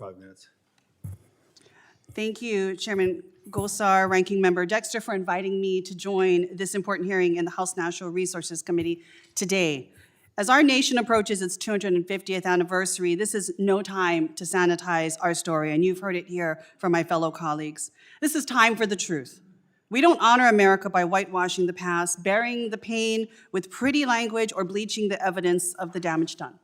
5 minutes. Thank you, Chairman Gosar, Ranking Member Dexter, for inviting me to join this important hearing in the House Natural Resources Committee today. As our nation approaches its 250th anniversary, this is no time to sanitize our story, and you've heard it here from my fellow colleagues. This is time for the truth. We don't honor America by whitewashing the past, burying the pain with pretty language, or bleaching the evidence of the damage done.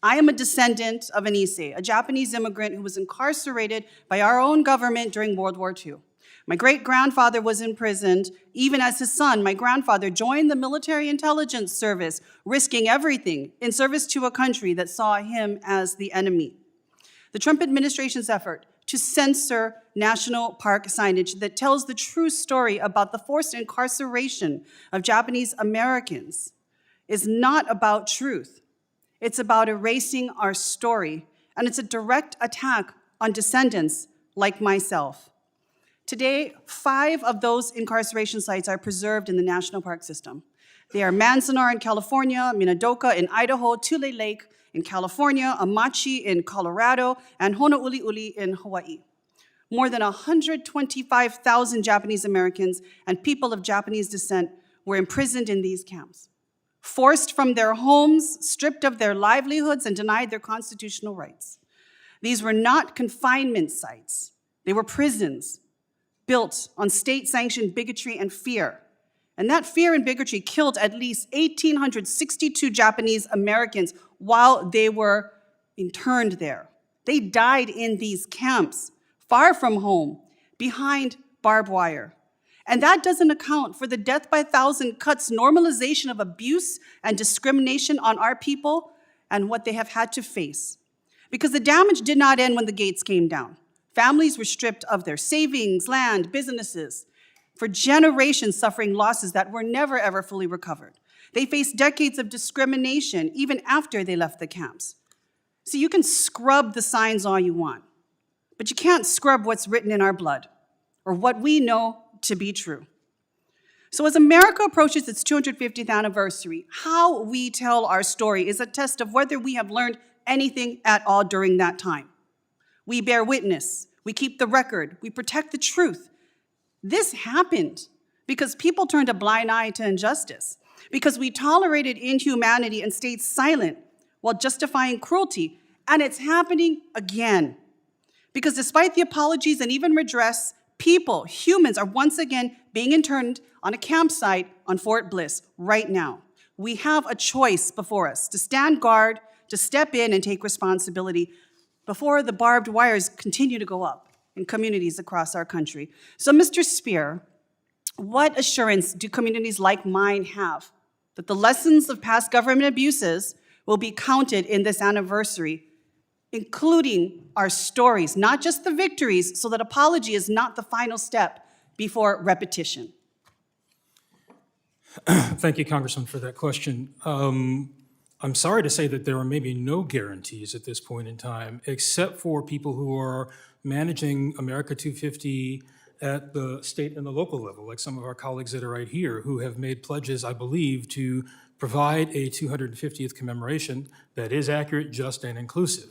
I am a descendant of an Issei, a Japanese immigrant who was incarcerated by our own government during World War II. My great-grandfather was imprisoned. Even as his son, my grandfather joined the military intelligence service, risking everything in service to a country that saw him as the enemy. The Trump administration's effort to censor national park signage that tells the true story about the forced incarceration of Japanese Americans is not about truth. It's about erasing our story, and it's a direct attack on descendants like myself. Today, 5 of those incarceration sites are preserved in the national park system. They are Manzanar in California, Minidoka in Idaho, Tule Lake in California, Amachi in Colorado, and Honouliuli in Hawaii. More than 125,000 Japanese Americans and people of Japanese descent were imprisoned in these camps, forced from their homes, stripped of their livelihoods, and denied their constitutional rights. These were not confinement sites. They were prisons built on state-sanctioned bigotry and fear. And that fear and bigotry killed at least 1,862 Japanese Americans while they were interned there. They died in these camps, far from home, behind barbed wire. And that doesn't account for the death by 1,000 cuts normalization of abuse and discrimination on our people and what they have had to face. Because the damage did not end when the gates came down. Families were stripped of their savings, land, businesses, for generations suffering losses that were never ever fully recovered. They faced decades of discrimination even after they left the camps. So you can scrub the signs all you want, but you can't scrub what's written in our blood or what we know to be true. So as America approaches its 250th anniversary, how we tell our story is a test of whether we have learned anything at all during that time. We bear witness, we keep the record, we protect the truth. This happened because people turned a blind eye to injustice, because we tolerated inhumanity and stayed silent while justifying cruelty, and it's happening again. Because despite the apologies and even redress, people, humans, are once again being interned on a campsite on Fort Bliss right now. We have a choice before us to stand guard, to step in and take responsibility before the barbed wires continue to go up in communities across our country. So, Mr. Spear, what assurance do communities like mine have that the lessons of past government abuses will be counted in this anniversary, including our stories, not just the victories, so that apology is not the final step before repetition? Thank you, Congressman, for that question. I'm sorry to say that there are maybe no guarantees at this point in time, except for people who are managing America 250 at the state and the local level, like some of our colleagues that are right here, who have made pledges, I believe, to provide a 250th commemoration that is accurate, just, and inclusive.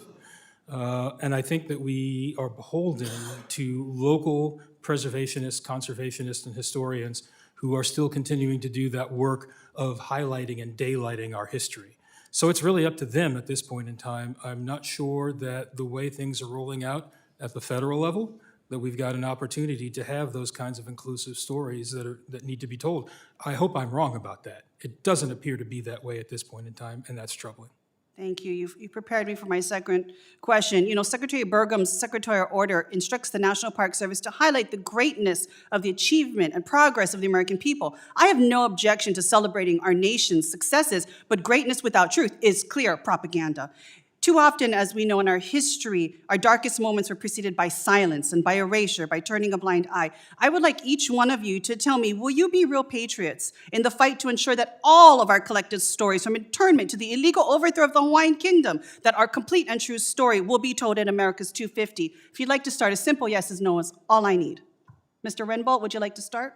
And I think that we are beholden to local preservationists, conservationists, and historians who are still continuing to do that work of highlighting and daylighting our history. So it's really up to them at this point in time. I'm not sure that the way things are rolling out at the federal level, that we've got an opportunity to have those kinds of inclusive stories that need to be told. I hope I'm wrong about that. It doesn't appear to be that way at this point in time, and that's troubling. Thank you. You prepared me for my second question. You know, Secretary Burgum's secretarial order instructs the National Park Service to highlight the greatness of the achievement and progress of the American people. I have no objection to celebrating our nation's successes, but greatness without truth is clear propaganda. Too often, as we know in our history, our darkest moments were preceded by silence and by erasure, by turning a blind eye. I would like each one of you to tell me, will you be real patriots in the fight to ensure that all of our collective stories, from internment to the illegal overthrow of the Hawaiian Kingdom, that our complete and true story will be told in America's 250? If you'd like to start, a simple yes is no is all I need. Mr. Renbolt, would you like to start?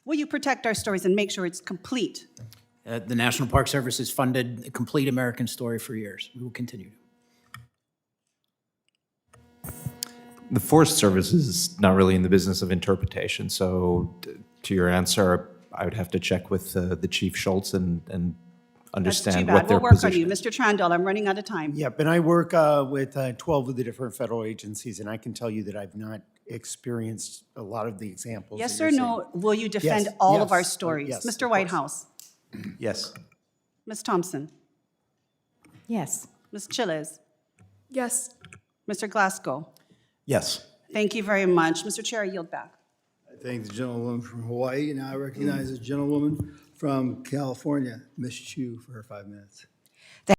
Will you protect our stories and make sure it's complete? The National Park Service has funded a complete American story for years. We will continue. The Forest Service is not really in the business of interpretation, so to your answer, I would have to check with the Chief Schultz and That's too understand bad. what their We'll work on position you. is. Mr. Trandall, I'm running out of time. Yep, and I work with 12 of the different federal agencies, and I can tell you that I've not experienced a lot of the examples. Yes that or you're no, will you defend Yes, all of our yes, stories? yes, Mr. of course. Whitehouse, Yes. Ms. Thompson, Yes. Ms. Chiles, Yes. Mr. Glasgow. Yes. Thank you very much. Mr. Chair, I yield back. I thank the gentlewoman from Hawaii, and I recognize the gentlewoman from California, Ms. Chu, for her 5 minutes.